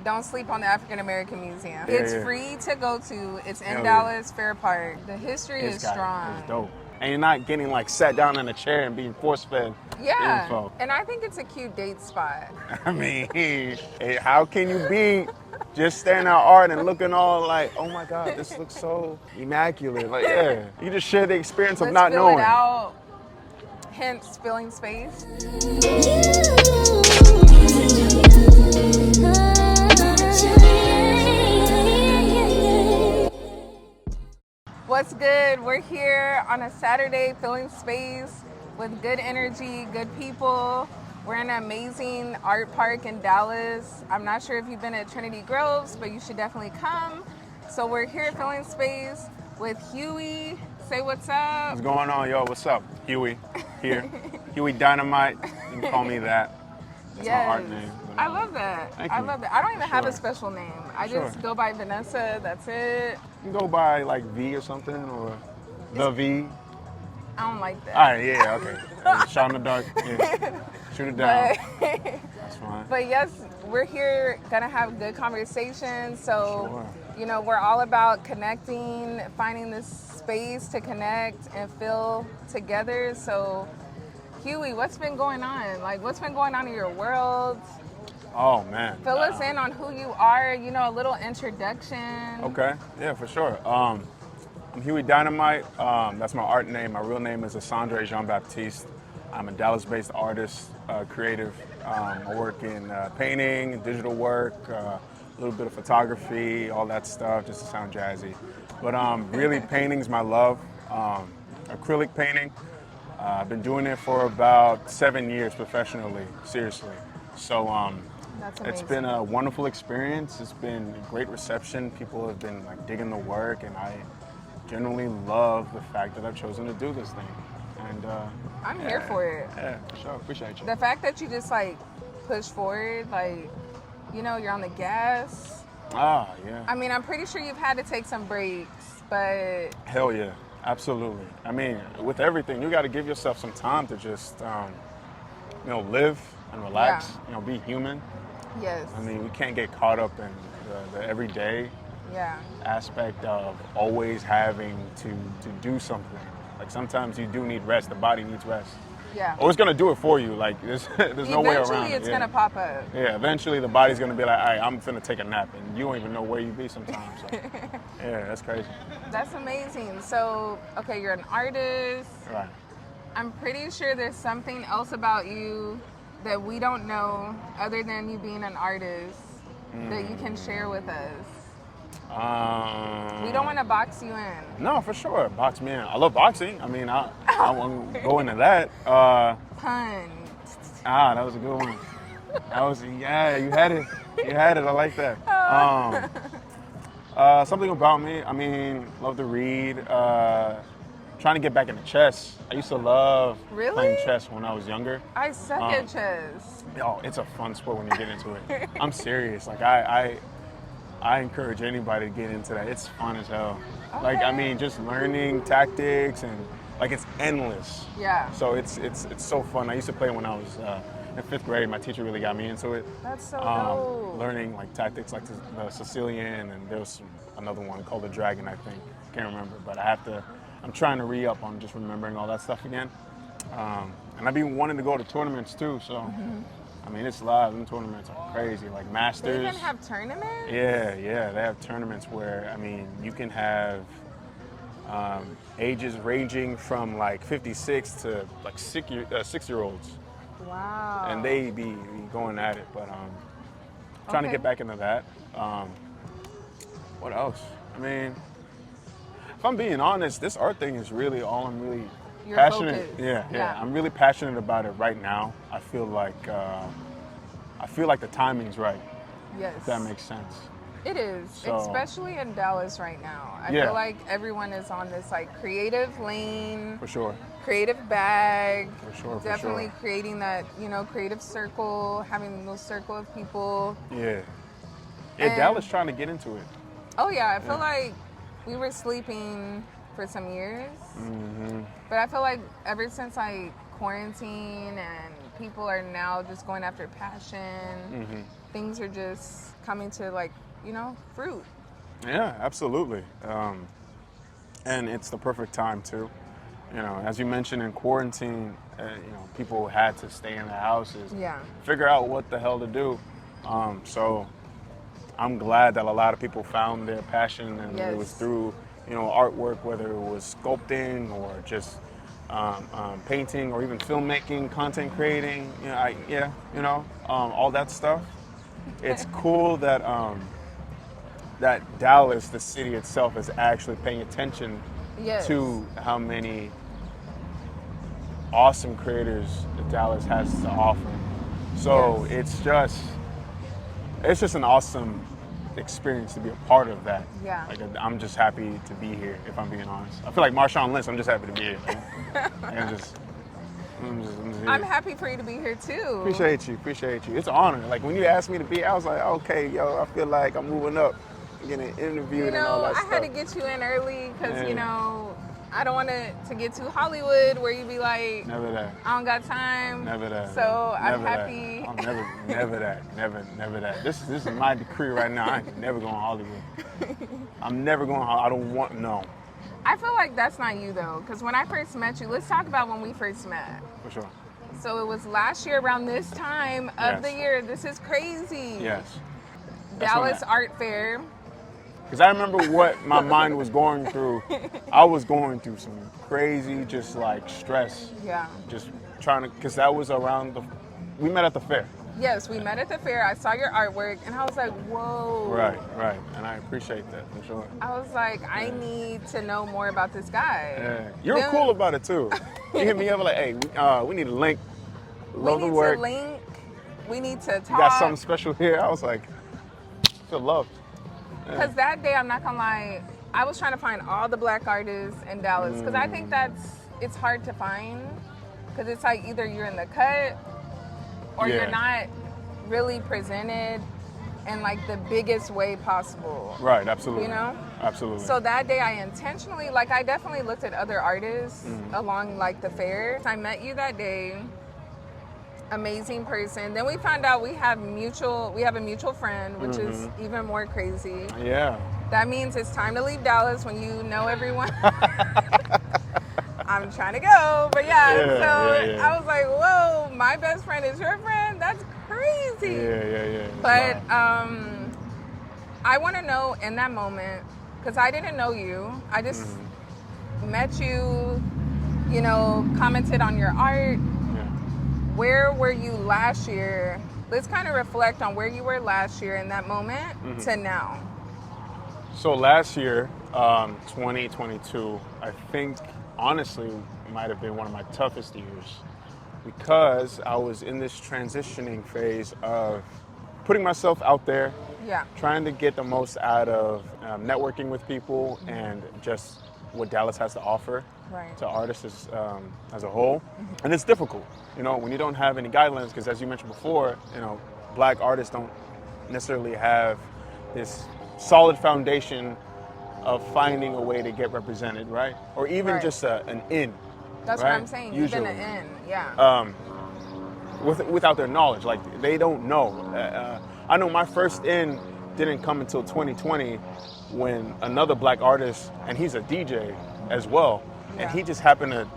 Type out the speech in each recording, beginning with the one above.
don't sleep on the African American Museum. Yeah, It's yeah. free to go to. It's in Hell Dallas, Fair Park. The history is It's strong. dope. And you're not getting like sat down in a chair and being force-fed Yeah, info. and I think it's a cute date spot. I mean, hey, how can you be just staring at art and looking all like, oh my God, this looks so immaculate. Like, yeah, you just share the experience of Let's not fill knowing. it out. Hence, filling space. What's good? We're here on a Saturday filling space with good energy, good people. We're in an amazing art park in Dallas. I'm not sure if you've been at Trinity Groves, but you should definitely come. So we're here filling space with Huey. Say what's up. What's going on, yo? What's up? Huey here. Huey Dynamite. You can call me that. That's my art name. But, I love that. Thank I you. love that. I don't even have a Sure. special name. I Sure. just go by Vanessa. That's it. You can go by like V or something, or the V. I don't like that. All right, yeah, okay. Shot in the dark. Yeah. Shoot it down. That's fine. But yes, we're here gonna have good conversations. So, Sure. you know, we're all about connecting, finding this space to connect and feel together. So, Huey, what's been going on? Like, what's been going on in your world? Oh man. Fill us in on who you are. You know, a little introduction. Okay, yeah, for sure. I'm Huey Dynamite. That's my art name. My real name is Asandre Jean-Baptiste. I'm a Dallas-based artist, creative. I work in painting, digital work, a little bit of photography, all that stuff, just to sound jazzy. But really, painting's my love. Acrylic painting. I've been doing it for about 7 years professionally, seriously. So That's it's amazing. been a wonderful experience. It's been great reception. People have been like digging the work, and I generally love the fact that I've chosen to do this thing. And I'm here for it. Yeah, for sure. Appreciate you. The fact that you just like push forward, like, you know, you're on the gas. Ah, yeah. I mean, I'm pretty sure you've had to take some breaks, but Hell yeah, absolutely. I mean, with everything, you got to give yourself some time to just, you know, live and relax. Yeah. You know, be human. yes. I mean, we can't get caught up in the everyday Yeah. aspect of always having to do something. Like sometimes you do need rest. The body needs rest. Yeah. Or it's gonna do it for you. Like there's no way around Eventually it. it's Yeah. gonna pop up. Yeah, eventually the body's gonna be like, all right, I'm finna take a nap, and you don't even know where you be sometimes. So, yeah, that's crazy. That's amazing. So, okay, you're an artist. Right. I'm pretty sure there's something else about you that we don't know other than you being an artist that you can share with us. We don't want to box you in. No, for sure. Box me in. I love boxing. I mean, I won't go into that. Pun. That was a good one. That was, yeah, you had it. You had it. I like that. Something about me. I mean, love to read. Trying to get back into chess. I used to love Really? playing chess when I was younger. I suck at chess. Oh, it's a fun sport when you get into it. I'm serious. Like I encourage anybody to get into that. It's fun as hell. Like I mean, just learning tactics and like it's endless. Yeah. So it's so fun. I used to play when I was in 5th grade. My teacher really got me into it. That's so dope. Learning like tactics like the Sicilian, and there was another one called the Dragon, I think. Can't remember, but I'm trying to re-up on just remembering all that stuff again. And I've been wanting to go to tournaments too, so I mean it's live. Them tournaments are crazy, like Masters. They even have tournaments? Yeah, they have tournaments where, I mean, you can have ages ranging from like 56 to like 6-year-olds, Wow. and they be going at it. But trying to Okay. get back into that. What else? I mean, if I'm being honest, this art thing is really all I'm really Your passionate. focus. Yeah. I'm really passionate about it right now. I feel like the timing's right. Yes. If that makes sense. It is, So- especially in Dallas right now. I Yeah. feel like everyone is on this like creative lane, For sure. creative bag. For sure. Definitely creating that, you know, creative circle, having those circle of people. Yeah. And- Dallas trying to get into it. Oh yeah, I feel like we were sleeping for some years, but I feel like ever since like quarantine and people are now just going after passion, things are just coming to like, fruit. Yeah, absolutely. And it's the perfect time too. As you mentioned in quarantine, people had to stay in their houses, Yeah. figure out what the hell to do. So I'm glad that a lot of people found their passion, and it was Yes. through, artwork, whether it was sculpting or just painting or even filmmaking, content creating, all that stuff. It's cool that that Dallas, the city itself, is actually paying attention Yes. to how many awesome creators that Dallas has to offer. So Yes. it's just an awesome experience to be a part of that. Yeah. Like, I'm just happy to be here, if I'm being honest. I feel like Marshawn Lynch. I'm just happy to be here, man. I'm just here. I'm happy for you to be here too. Appreciate you. It's an honor. Like, when you asked me to be, I was like, okay, I feel like I'm moving up, getting interviewed and all that I stuff. had to get you in early because, Yeah. I don't want it to get too Hollywood where you be like, Never that. I don't got time. Never that. So I'm Never happy. That. Never that. Never that. This is my decree right now. I ain't never going to Hollywood. I'm never going. I don't want. No. I feel like that's not you though, because when I first met you, let's talk about when we first met. For sure. So it was last year around this time of the year. This is crazy. Yes. Dallas Art Fair. Because I remember what my mind was going through. I was going through some crazy, just like stress. Yeah. Just trying to, because that was we met at the fair. Yes, we met at the fair. I saw your artwork and I was like, whoa. Right. And I appreciate that for sure. I was like, I need to know more about this guy. Yeah. You're cool about it too. You hit me up like, hey, we need a link. Love the work. We need to link. We need to talk. You got something special here. I was like, feel loved. Because that day, I'm not gonna lie, I was trying to find all the Black artists in Dallas because I think it's hard to find because it's like either you're in the cut or you're not really presented in like the biggest way possible. Right, absolutely. Absolutely. So that day I intentionally, I definitely looked at other artists along like the fair. I met you that day. Amazing person. Then we found out we have a mutual friend, which is even more crazy. Yeah. That means it's time to leave Dallas when you know everyone. I'm trying to go, but I was like, whoa, my best friend is your friend? That's crazy. Yeah. But I want to know in that moment, because I didn't know you. I just met you, commented on your art. Where were you last year? Let's kind of reflect on where you were last year in that moment to now. So last year, 2022, I think honestly might have been one of my toughest years because I was in this transitioning phase of putting myself out there, trying to get the most out of networking with people and just what Dallas has to offer to artists as a whole. And it's difficult, when you don't have any guidelines, because as you mentioned before, Black artists don't necessarily have this solid foundation of finding a way to get represented, right? Or even just an in. That's right? what I'm saying. Usually. Even an in, without their knowledge, they don't know. I know my first in didn't come until 2020 when another Black artist, and he's a DJ as well, and he just happened to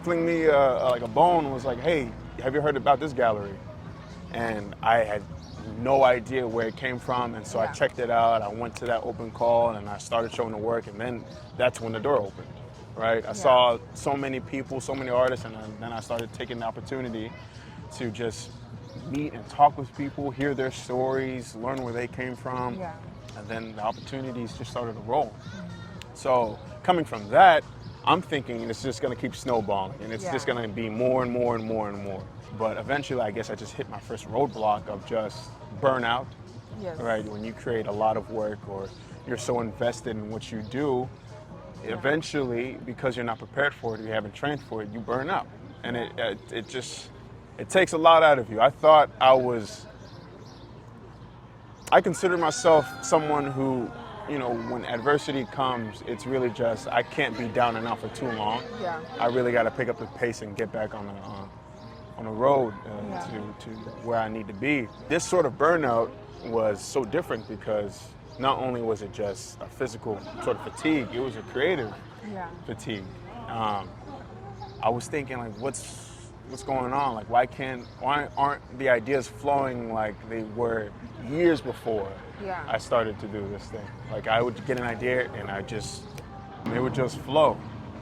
fling me a bone and was like, hey, have you heard about this gallery? And I had no idea where it came from, and so I checked it out. I went to that open call and I started showing the work, and then that's when the door opened, right? I saw so many people, so many artists, and then I started taking the opportunity to just meet and talk with people, hear their stories, learn where they came from, and then the opportunities just started to roll. So coming from that, I'm thinking it's just going to keep snowballing, and it's just going to be more and more and more and more. But eventually, I guess I just hit my first roadblock of just burnout, right? When you create a lot of work or you're so invested in what you do, eventually, because you're not prepared for it, you haven't trained for it, you burn out. And it takes a lot out of you. I consider myself someone who, when adversity comes, it's really just, I can't be down and out for too long. I really got to pick up the pace and get back on on the road Yeah. to where I need to be. This sort of burnout was so different because not only was it just a physical sort of fatigue, it was a creative Yeah. fatigue. I was thinking like, what's going on? Like, why aren't the ideas flowing like they were years before Yeah. I started to do this thing? Like, I would get an idea and it would just flow,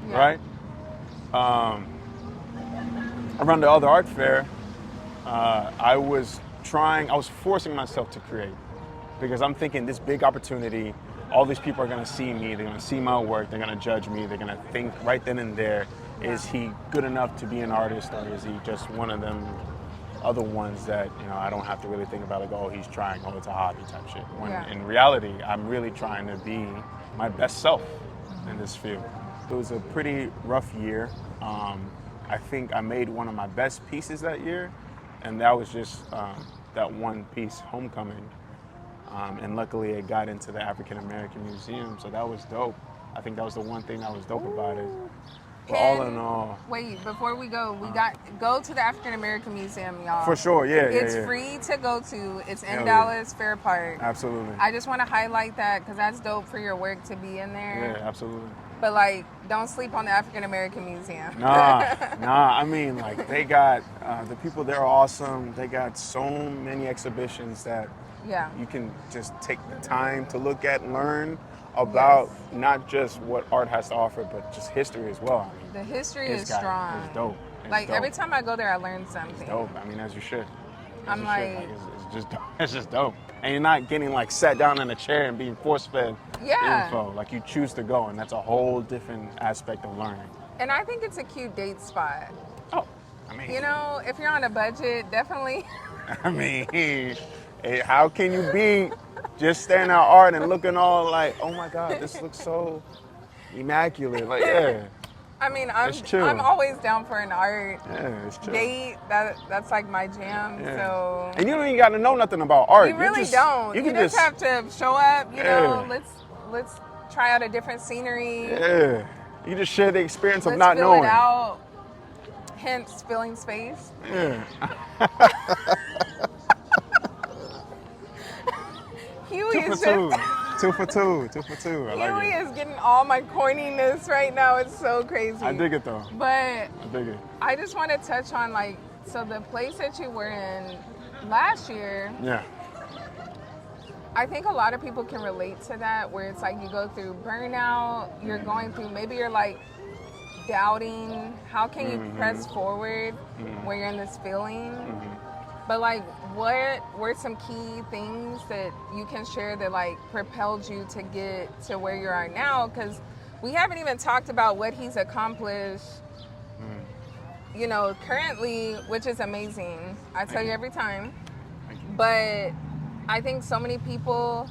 Yeah. right? Around the other art fair, I was forcing myself to create because I'm thinking this big opportunity, all these people are gonna see me, they're gonna see my work, they're gonna judge me, they're gonna think right then and there, is he good enough to be an artist or is he just one of them other ones that, I don't have to really think about like, oh, he's trying, oh, it's a hobby type shit. When in reality, I'm really trying to be my best self in this field. It was a pretty rough year. I think I made one of my best pieces that year, and that was just that one piece, Homecoming. And luckily it got into the African American Museum, so that was dope. I think that was the one thing that was dope about it. But all in all, wait, before we go, go to the African American Museum, y'all. for sure, yeah, It's yeah. free to go to. It's in Hell Dallas, Fair Park. Absolutely. I just want to highlight that because that's dope for your work to be in there. Yeah, absolutely. But like, don't sleep on the African American Museum. Nah. I mean, like, they got the people there are awesome. They got so many exhibitions that Yeah. you can just take the time to look at and learn about not just what art has to offer, but just history as well. I mean, The history is strong. It's dope. It's Like dope. every time I go there, I learn something. It's dope. I mean, as you should. I'm like, it's just dope. It's just dope. And you're not getting like sat down in a chair and being force fed Yeah. info. Like, you choose to go, and that's a whole different aspect of learning. and I think it's a cute date spot. Oh, I mean, If you're on a budget, definitely. I mean, hey, how can you be just staring at art and looking all like, oh my God, this looks so immaculate? Like, yeah, I mean, It's chill. I'm always down for an art yeah, it's chill. date. That's like my jam. Yeah. So And you don't even got to know nothing about art. you really just, don't. You You can just have to show up. Yeah. Let's try out a different scenery. Yeah. You just share the experience of Let's not fill knowing. it out. Hence, filling space. Yeah. Huey Two for is two. just. 2 for 2. 2 for 2. I like Huey it. is getting all my corniness right now. It's so crazy. I dig it though. But I dig it. I just want to touch on so the place that you were in last year, Yeah. I think a lot of people can relate to that, where it's like you go through burnout, you're going through, maybe you're like doubting, how can you press forward when you're in this feeling? But like, what were some key things that you can share that like propelled you to get to where you are now? Because we haven't even talked about what he's accomplished, currently, which is amazing. I tell you every time. But I think so many people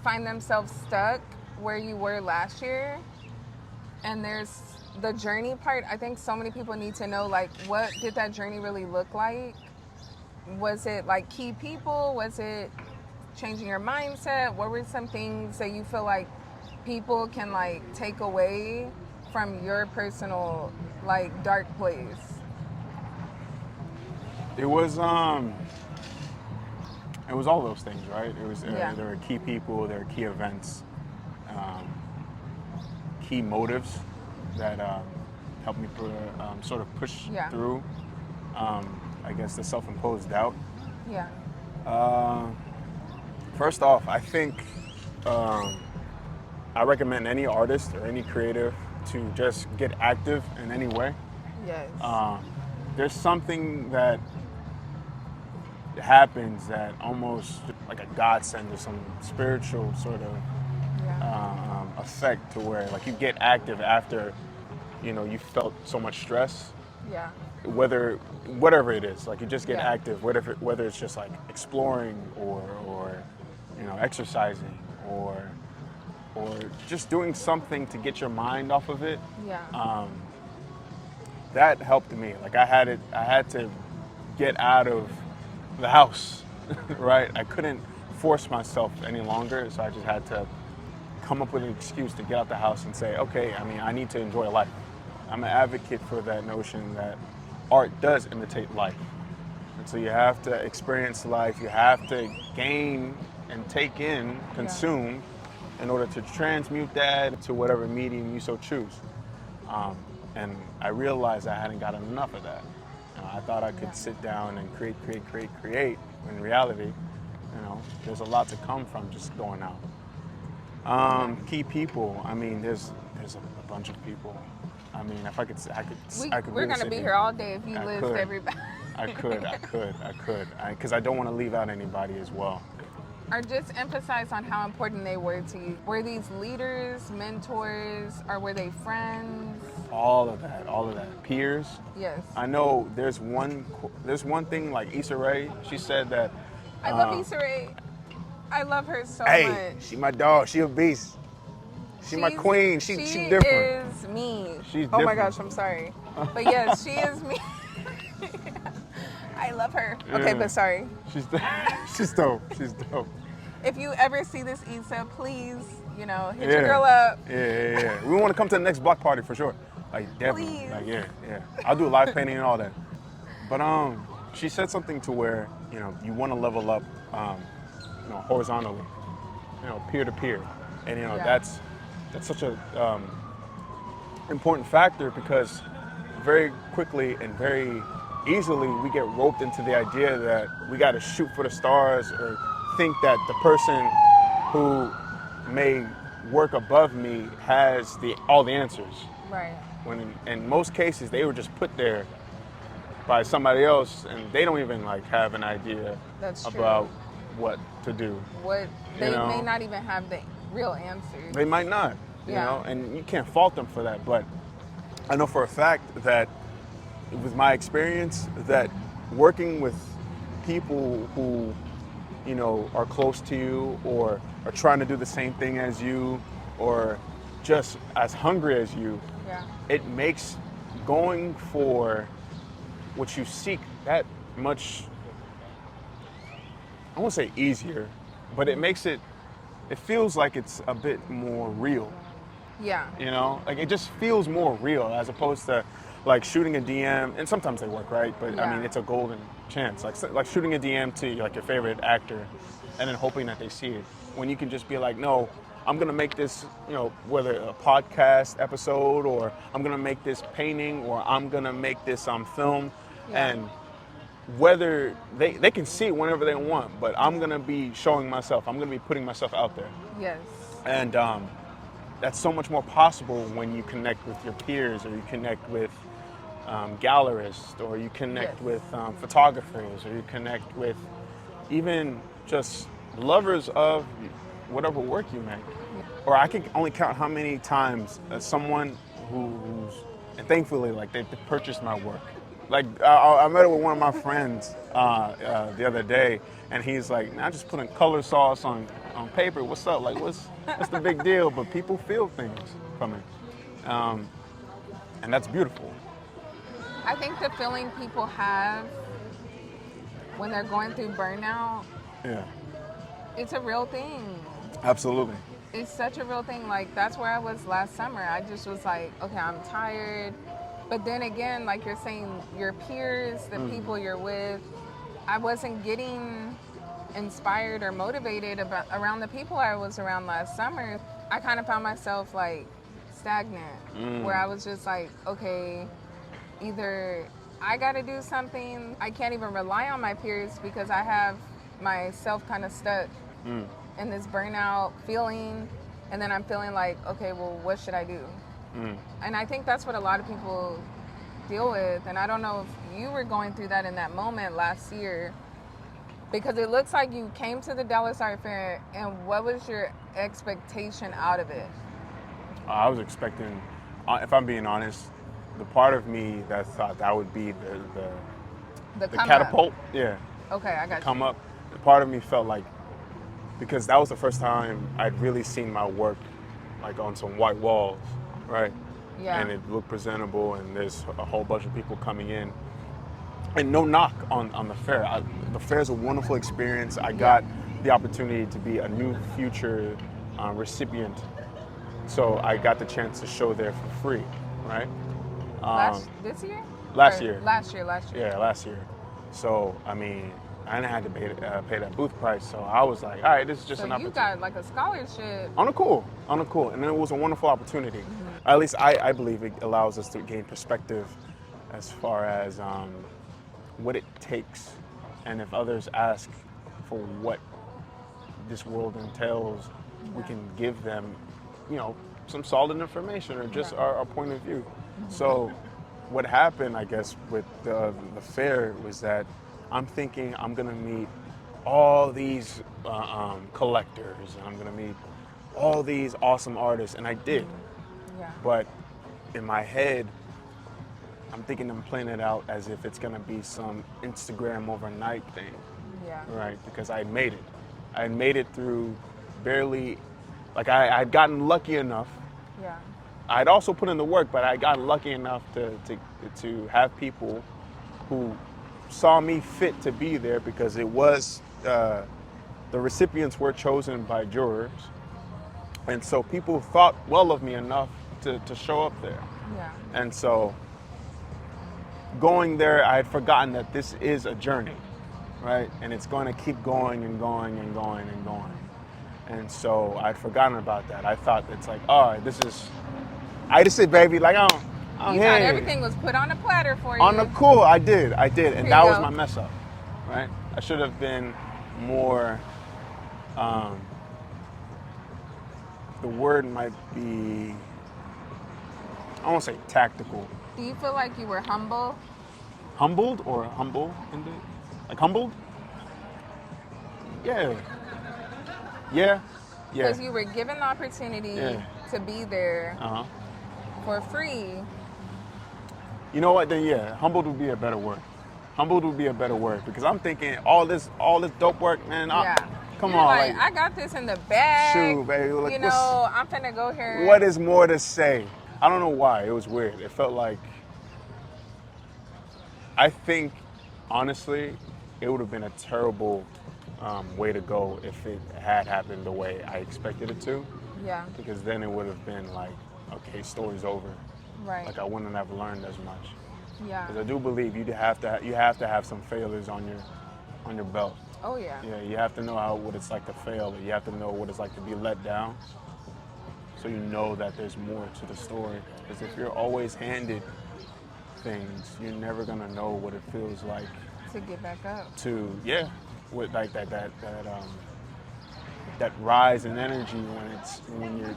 find themselves stuck where you were last year. And there's the journey part. I think so many people need to know, like, what did that journey really look like? Was it like key people? Was it changing your mindset? What were some things that you feel like people can like take away from your personal like dark place? It was all those things, right? It was there were key people, there were key events, key motives that helped me sort of push through. I guess the self-imposed doubt. Yeah. First off, I think I recommend any artist or any creative to just get active in any way. Yes. There's something that happens that almost like a godsend or some spiritual sort of effect to where like you get active after you felt so much stress. Yeah. Whatever it is, like you just get active, whether it's just like exploring or exercising or just doing something to get your mind off of it. Yeah. That helped me. Like I had to get out of the house, right? I couldn't force myself any longer, so I just had to come up with an excuse to get out the house and say, okay, I need to enjoy life. I'm an advocate for that notion that art does imitate life. And so you have to experience life, you have to gain and take in, consume, in order to transmute that to whatever medium you so choose. And I realized I hadn't got enough of that. I thought I could sit down and create. In reality, there's a lot to come from just going out. Key people. I mean, there's a bunch of people. I mean, if I could We're really gonna sit be here. here all day if you I list could. everybody. I could, because I don't want to leave out anybody as well. Or just emphasize on how important they were to you. Were these leaders, mentors, or were they friends? All of that. Peers. Yes. I know there's one thing like Issa Rae. She said that. I love Issa Rae. I love her so Hey, much. she my dog. She a beast. She my queen. She different. She is me. She's Oh my different. gosh, I'm sorry. But yes, she is me. I love her. Okay, Yeah. but sorry. She's dope. She's dope. If you ever see this Issa, please, hit Yeah. your girl up. Yeah. We want to come to the next block party for sure. Like definitely. Please. Like yeah. I'll do a live painting and all that. But she said something to where you want to level up, horizontally, peer to peer, and that's such a important factor because very quickly and very easily we get roped into the idea that we got to shoot for the stars or think that the person who may work above me has all the answers. Right. When in most cases they were just put there by somebody else and they don't even have an idea about what to do. They may not even have the real answers. They might not, and you can't fault them for that. But I know for a fact that with my experience that working with people who are close to you or are trying to do the same thing as you or just as hungry as you, it makes going for what you seek that much, I won't say easier, but it makes it feels like it's a bit more real. Yeah. It just feels more real as opposed to shooting a DM, and sometimes they work, right? But I mean, it's a golden chance. Like shooting a DM to your favorite actor and then hoping that they see it. When you can just be like, no, I'm gonna make this, whether a podcast episode or I'm gonna make this painting or I'm gonna make this film, and whether they can see it whenever they want, but I'm gonna be showing myself. I'm gonna be putting myself out there. Yes. And that's so much more possible when you connect with your peers or you connect with gallerists or you connect with photographers or you connect with even just lovers of whatever work you make. Or I can only count how many times someone who's, and thankfully they purchased my work. I met it with one of my friends the other day, and he's like, "I just putting color sauce on paper. What's up? What's the big deal?" But people feel things from it, and that's beautiful. I think the feeling people have when they're going through burnout, it's a real thing. Absolutely. It's such a real thing. That's where I was last summer. I just was like, okay, I'm tired. But then again, like you're saying, your peers, the people you're with, I wasn't getting inspired or motivated around the people I was around last summer. I kind of found myself stagnant, where I was just like, okay, either I got to do something. I can't even rely on my peers because I have myself kind of stuck in this burnout feeling. And then I'm feeling like, okay, well, what should I do? And I think that's what a lot of people deal with. And I don't know if you were going through that in that moment last year, because it looks like you came to the Dallas Art Fair, and what was your expectation out of it? I was expecting, if I'm being honest, the part of me that thought that would be the catapult. Up. Yeah. Okay, I got come up. The part of me felt like, because that was the first time I'd really seen my work on some white walls, right? Yeah. And it looked presentable, and there's a whole bunch of people coming in. And no knock on the fair. The fair is a wonderful experience. I got the opportunity to be a new future recipient, so I got the chance to show there for free, right? this year? Last year. Last year. Yeah, last year. So, I mean, I didn't have to pay that booth price. So I was like, all right, this is just So an you opportunity. got like a scholarship. On a cool. And it was a wonderful opportunity. At least I believe it allows us to gain perspective as far as what it takes. And if others ask for what this world entails, we can give them, some solid information or just our point of view. So what happened, I guess, with the fair was that I'm thinking I'm gonna meet all these collectors, and I'm gonna meet all these awesome artists, and I did. Yeah. But in my head, I'm thinking I'm playing it out as if it's gonna be some Instagram overnight thing, Yeah. right? Because I made it. I made it through barely, like I'd gotten lucky enough. Yeah. I'd also put in the work, but I got lucky enough to have people who saw me fit to be there because it was, the recipients were chosen by jurors. And so people thought well of me enough to show up there. Yeah. And so going there, I had forgotten that this is a journey, right? And it's going to keep going and going and going and going. And so I'd forgotten about that. I thought it's like, oh, I just said, baby, like, I'm You here. thought everything was put on a platter for you. On the cool, I did. And Here that you was go. my mess up, right? I should have been more, the word might be, I won't say tactical. Do you feel like you were humble? Humbled or humble? Like humbled? Yeah. Yeah. Yeah. Because you were given the opportunity to be there Uh-huh. for free. You know what? Then yeah, humbled would be a better word. Humbled would be a better word because I'm thinking all this dope work, man. Come You're on, like, I got this in the bag. shoot, baby. Look, I'm finna go here. what is more to say? I don't know why. It was weird. It felt like, I think, honestly, it would have been a terrible way to go if it had happened the way I expected it to. Yeah. Because then it would have been like, okay, story's over. Right. Like I wouldn't have learned as much. Yeah. Because I do believe you have to have some failures on your belt. Oh yeah. Yeah, you have to know what it's like to fail. You have to know what it's like to be let down. So you know that there's more to the story. Because if you're always handed things, you're never gonna know what it feels like To get back up. with like that rise in energy when you're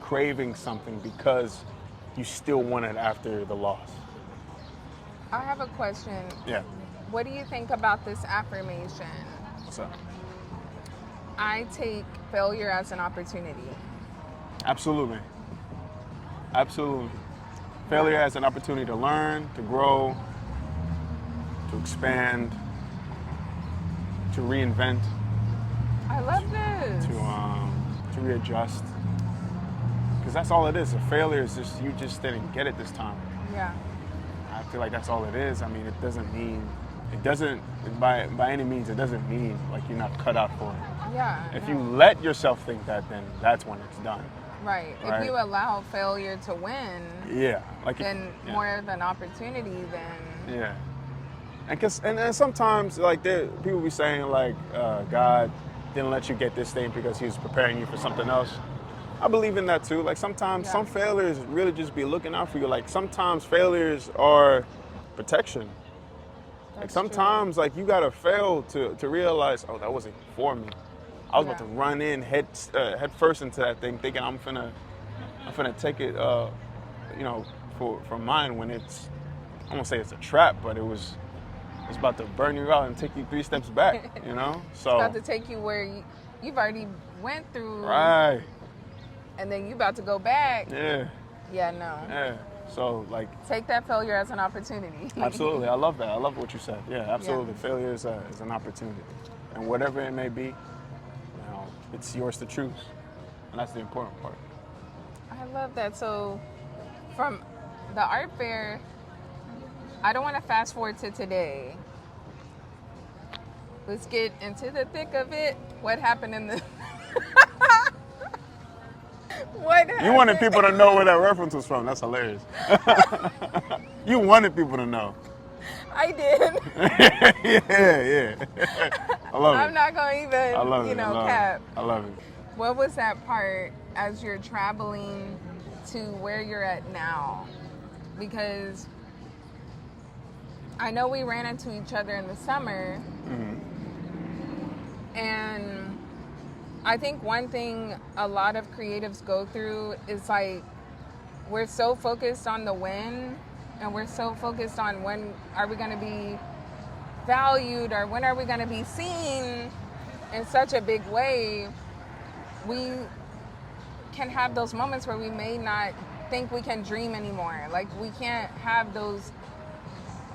craving something because you still want it after the loss. I have a question. Yeah. What do you think about this affirmation? What's up? I take failure as an opportunity. Absolutely. Absolutely. Failure as an opportunity to learn, to grow, to expand, to reinvent, I love this. to readjust. Because that's all it is. A failure is just you just didn't get it this time. Yeah. I feel like that's all it is. I mean, it doesn't by any means, it doesn't mean like you're not cut out for it. Yeah. If you let yourself think that, then that's when it's done. Right. Right. If you allow failure to win, Yeah. then more of an opportunity than Yeah. And sometimes like people be saying like God didn't let you get this thing because he was preparing you for something else. I believe in that too. Like sometimes some failures really just be looking out for you. Like sometimes failures are protection. Like sometimes like you gotta fail to realize, oh, that wasn't for me. I was about to run in head first into that thing thinking I'm finna take it for mine when it's, I won't say it's a trap, but it's about to burn you out and take you 3 steps back, you know? So it's about to take you where you've already went through. Right. And then you about to go back. Yeah. Yeah, no. Yeah. So like Take that failure as an opportunity. absolutely. I love that. I love what you said. Yeah, absolutely. Yeah. Failure is an opportunity. And whatever it may be, it's yours to choose. And that's the important part. I love that. So from the art fair, I don't want to fast forward to today. Let's get into the thick of it. What happened in the... What happened? You wanted people to know where that reference was from. That's hilarious. You wanted people to know. I did. Yeah. I love I'm it. not gonna I love even, it. I love cap. it. I love it. What was that part as you're traveling to where you're at now? Because I know we ran into each other in the summer, and I think one thing a lot of creatives go through is like we're so focused on the win, and we're so focused on when are we going to be valued or when are we going to be seen in such a big way. We can have those moments where we may not think we can dream anymore. Like we can't have those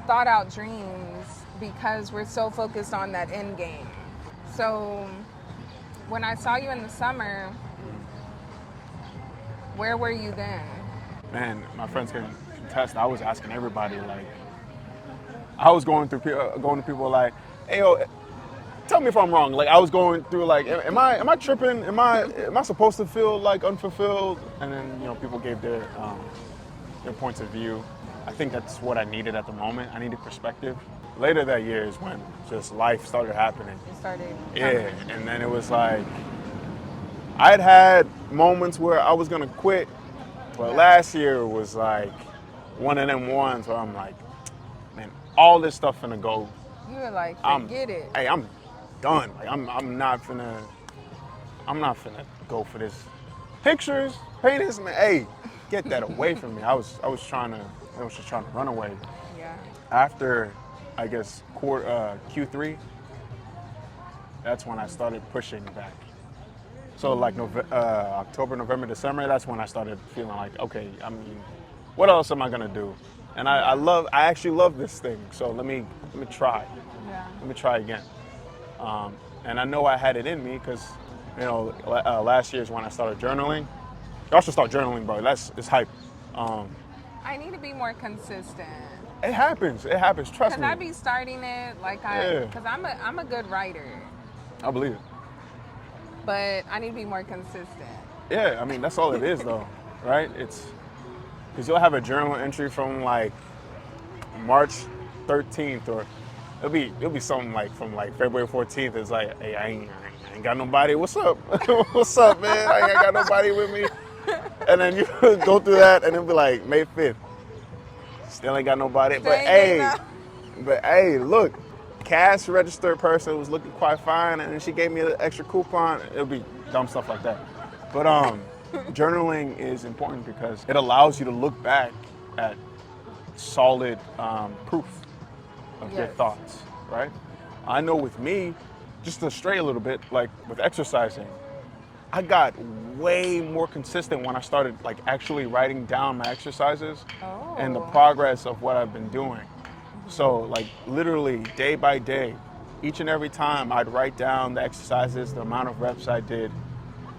thought out dreams because we're so focused on that end game. So when I saw you in the summer, where were you then? Man, my friends can contest. I was asking everybody, like, I was going to people like, hey, yo, tell me if I'm wrong. Like, I was going through like, am I tripping? Am I supposed to feel like unfulfilled? And then people gave their points of view. I think that's what I needed at the moment. I needed perspective. Later that year is when just life started happening. You started. Yeah, and then it was like I'd had moments where I was gonna quit, but last year was like one of them ones where I'm like, man, all this stuff finna go. You were like, forget it. Hey, I'm done. Like I'm not finna go for this. Pictures, paintings, man. Hey, get that away from me. I was just trying to run away. Yeah. After, I guess, Q3, that's when I started pushing back. So like October, November, December, that's when I started feeling like, okay, I mean, what else am I gonna do? And I actually love this thing. So let me try. Yeah. Let me try again. And I know I had it in me because, last year is when I started journaling. Y'all should start journaling, bro. It's hype. I need to be more consistent. It happens. Trust Cause me. I be starting it cause I'm a good writer, I believe it. but I need to be more consistent. Yeah, I mean that's all it is, though, right? It's because you'll have a journal entry from like March 13th, or it'll be something like from like February 14th. It's like, hey, I ain't got nobody. What's up? What's up, man? I ain't got nobody with me. And then you go through that, and it'll be like May 5th. Still ain't got nobody. But hey, look, cash register person was looking quite fine, and then she gave me an extra coupon. It'll be dumb stuff like that. But journaling is important because it allows you to look back at solid proof of your thoughts, right? I know with me, just to stray a little bit, like with exercising, I got way more consistent when I started like actually writing down my exercises and the progress of what I've been doing. So like literally day by day, each and every time I'd write down the exercises, the amount of reps I did,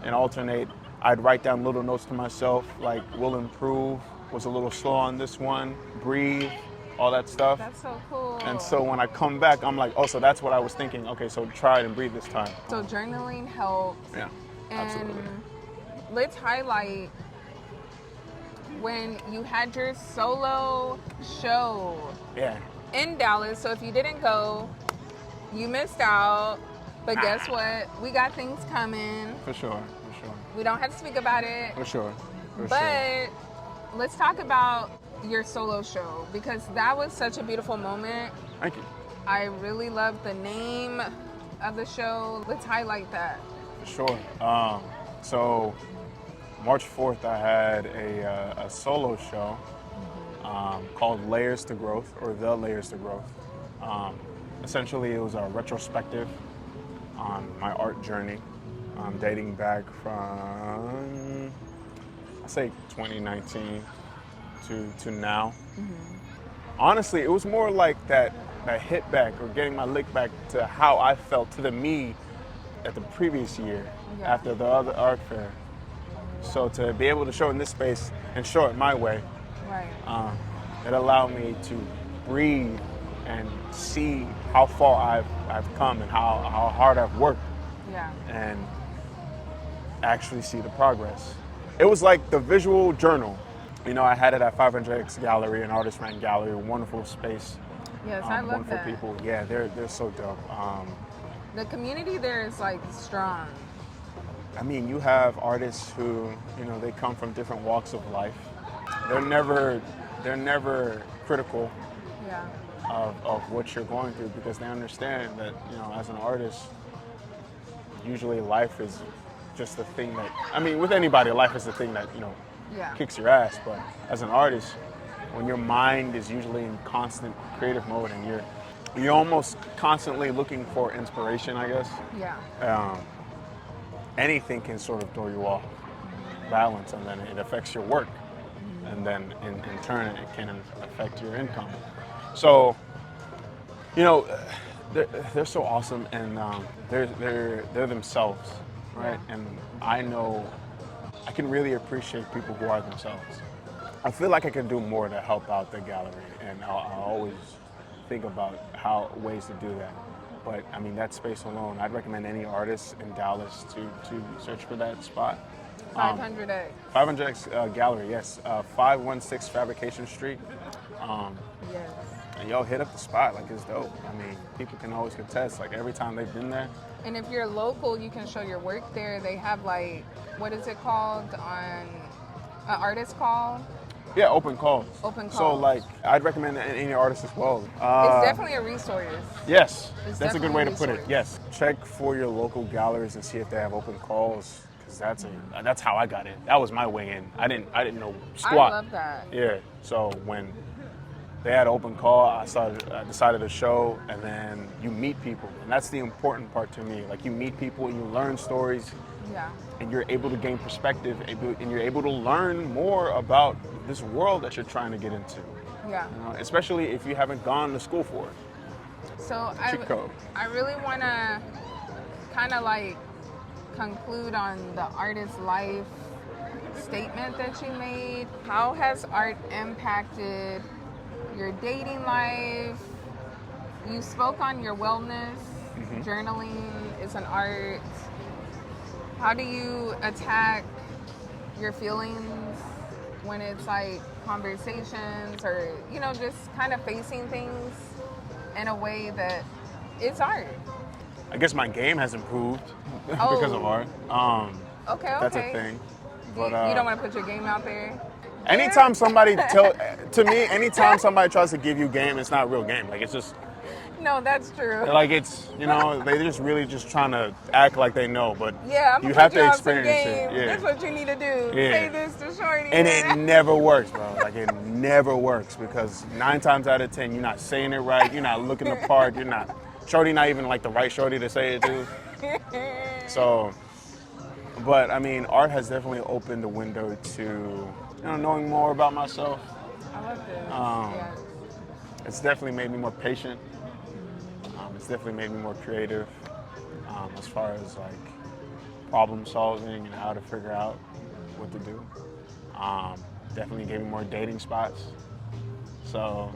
and alternate. I'd write down little notes to myself like will improve, was a little slow on this one, breathe, all that stuff. That's so cool. And so when I come back, I'm like, oh, so that's what I was thinking. Okay, so try it and breathe this time. So journaling helps. Yeah, and absolutely. Let's highlight when you had your solo show in Dallas. So if you didn't go, you missed out. But guess what? We got things coming. For sure. We don't have to speak about it. For sure. But let's talk about your solo show because that was such a beautiful moment. Thank you. I really love the name of the show. Let's highlight that. For sure. So March 4th, I had a solo show called Layers to Growth, or The Layers to Growth. Essentially, it was a retrospective on my art journey, dating back from, I say 2019 to now. Honestly, it was more like that hit back or getting my lick back to how I felt to the me at the previous year after the other art fair. So to be able to show in this space and show it my way, it allowed me to breathe and see how far I've come and how hard I've worked, and actually see the progress. It was like the visual journal. You know, I had it at 500X Gallery, an artist ran gallery, wonderful space, Yes, I love wonderful that. people. Yeah, they're so dope. The community there is like strong. I mean, you have artists who, you know, they come from different walks of life. They're never critical Yeah. of what you're going through because they understand that, you know, as an artist, usually life is just the thing that, I mean, with anybody, life is the thing that, you know, Yeah. kicks your ass. But as an artist, when your mind is usually in constant creative mode and you're almost constantly looking for inspiration, I guess, Yeah. anything can sort of throw you off balance, and then it affects your work, and then in turn it can affect your income. So, you know, they're so awesome, and they're themselves, right? Yeah. And I know I can really appreciate people who are themselves. I feel like I can do more to help out the gallery, and I'll always think about ways to do that. But I mean, that space alone, I'd recommend any artist in Dallas to search for that spot. 500X. 500X Gallery, yes, 516 Fabrication Street. Yes. And yo, hit up the spot, like it's dope. I mean, people can always contest, like every time they've been there. And if you're local, you can show your work there. They have like, what is it called on an artist call? Yeah, open calls. Open So calls. like, I'd recommend any artist as well. It's definitely a resource. Yes, It's that's a good definitely way a to put it. resource. Yes, check for your local galleries and see if they have open calls, because that's how I got in. That was my way in. I didn't know squat. I love that. Yeah. So when they had open call, I decided to show, and then you meet people, and that's the important part to me. Like, you meet people and you learn stories, Yeah. and you're able to gain perspective, and you're able to learn more about this world that you're trying to get into. Yeah. You know, especially if you haven't gone to school for it. So Cheat code. I really want to kind of like conclude on the artist life statement that you made. How has art impacted your dating life? You spoke on your wellness. Journaling is an art. How do you attack your feelings when it's like conversations or, you know, just kind of facing things in a way that it's art? I guess my game has improved because of art. Okay, That's a okay. thing. You, But you don't want to put your game out there? anytime somebody anytime somebody tries to give you game, it's not real game. Like, it's just No, that's true. like, it's, you know, they just really just trying to act like they know, but Yeah, I'm you gonna have put you to on some experience game. it. Yeah. That's what you need to do. Yeah. Say this to Shorty. And it never works, bro. Like, it never works, because 9 times out of 10, you're not saying it right. You're not looking the part. You're not. Shorty not even like the right shorty to say it to. So, but I mean, art has definitely opened the window to, you know, knowing more about myself. I love this. Yeah. It's definitely made me more patient. It's definitely made me more creative as far as like problem solving and how to figure out what to do. Definitely gave me more dating spots. So,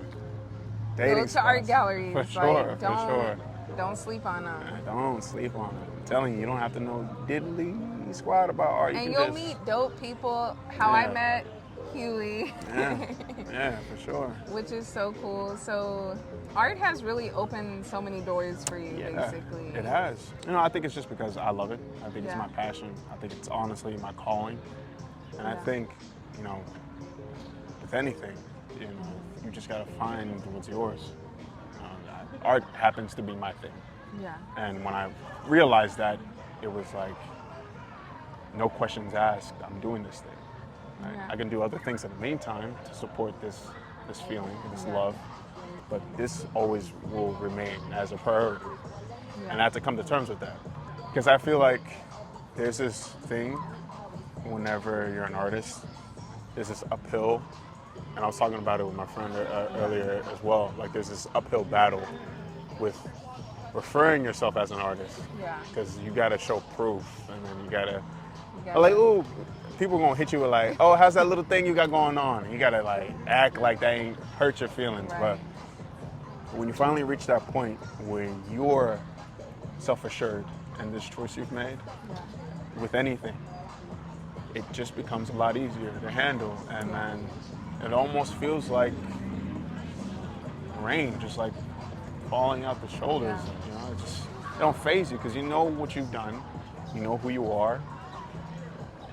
dating Go to spots, art galleries. for sure, Like, for sure. Don't sleep on them. Don't sleep on it. I'm telling you, you don't have to know diddly squat about art. And can you'll just, meet dope people. How I Yeah. met Huey. Yeah, for sure. Which is so cool. So art has really opened so many doors for you, Yeah, basically. it has. You know, I think it's just because I love it. I think it's Yeah. my passion. I think it's honestly my calling. And I Yeah. think, you know, with anything, you know, you just gotta find what's yours. Art happens to be my thing. Yeah. And when I realized that, it was like, no questions asked, I'm doing this thing. Right? Yeah. I can do other things in the meantime to support this feeling, this Yeah. love, but this always will remain as a priority. And I have to come to terms with that. Because I feel like there's this thing whenever you're an artist, there's this uphill, and I was talking about it with my friend earlier as well, like there's this uphill battle with referring yourself as an artist. Yeah. Because you gotta show proof, and then you gotta, gotta- like, ooh, people gonna hit you with like, oh, how's that little thing you got going on? And you gotta like act like that ain't hurt your feelings. Right. But when you finally reach that point where you're self-assured in this choice you've made, Yeah. with anything, it just becomes a lot easier to handle. And then it almost feels like rain, just like falling out the shoulders. You know, it don't faze you because you know what you've done, you know who you are,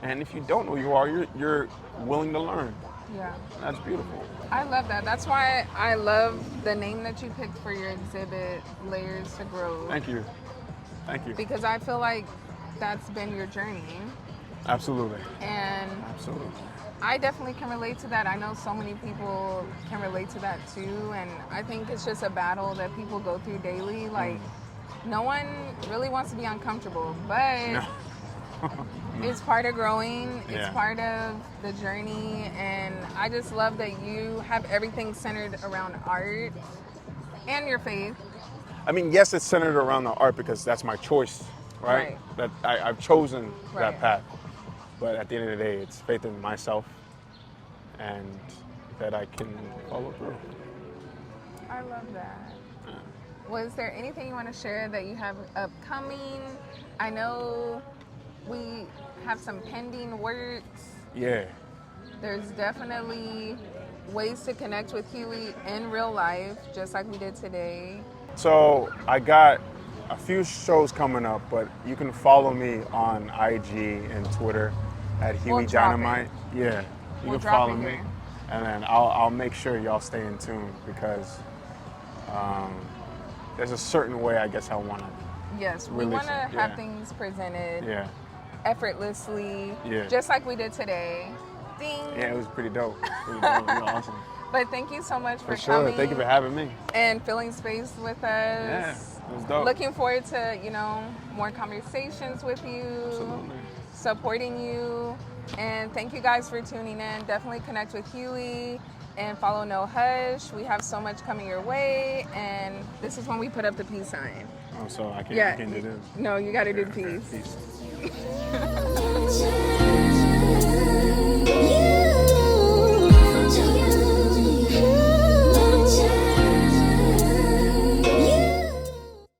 and if you don't know who you are, you're willing to learn. Yeah. That's beautiful. I love that. That's why I love the name that you picked for your exhibit, Layers to Grow. Thank you. Thank you. Because I feel like that's been your journey. Absolutely. And Absolutely. I definitely can relate to that. I know so many people can relate to that too. And I think it's just a battle that people go through daily. Like, no one really wants to be uncomfortable, but it's part of growing. It's part of the journey. And I just love that you have everything centered around art and your faith. I mean, yes, it's centered around the art because that's my choice, right? That I've chosen that path. But at the end of the day, it's faith in myself and that I can follow through. I love that. Was there anything you want to share that you have upcoming? I know we have some pending works. Yeah. There's definitely ways to connect with Huey in real life, just like we did today. So I got a few shows coming up, but you can follow me on IG and Twitter at Huey Dynamite. Yeah, you can follow me, and then I'll make sure y'all stay in tune because there's a certain way I guess I want to. Yes, we want to have things presented effortlessly, just like we did today. Ding. Yeah, it was pretty dope. Pretty dope. It was awesome. But thank you so much for sure. coming. Thank you for having me. And filling space with us. Yeah, it was dope. Looking forward to, more conversations with you. Absolutely. Supporting you. And thank you guys for tuning in. Definitely connect with Huey and follow No Hush. We have so much coming your way. And this is when we put up the peace sign. Oh, so I can't do this? No, you got to do the Okay, peace. Peace.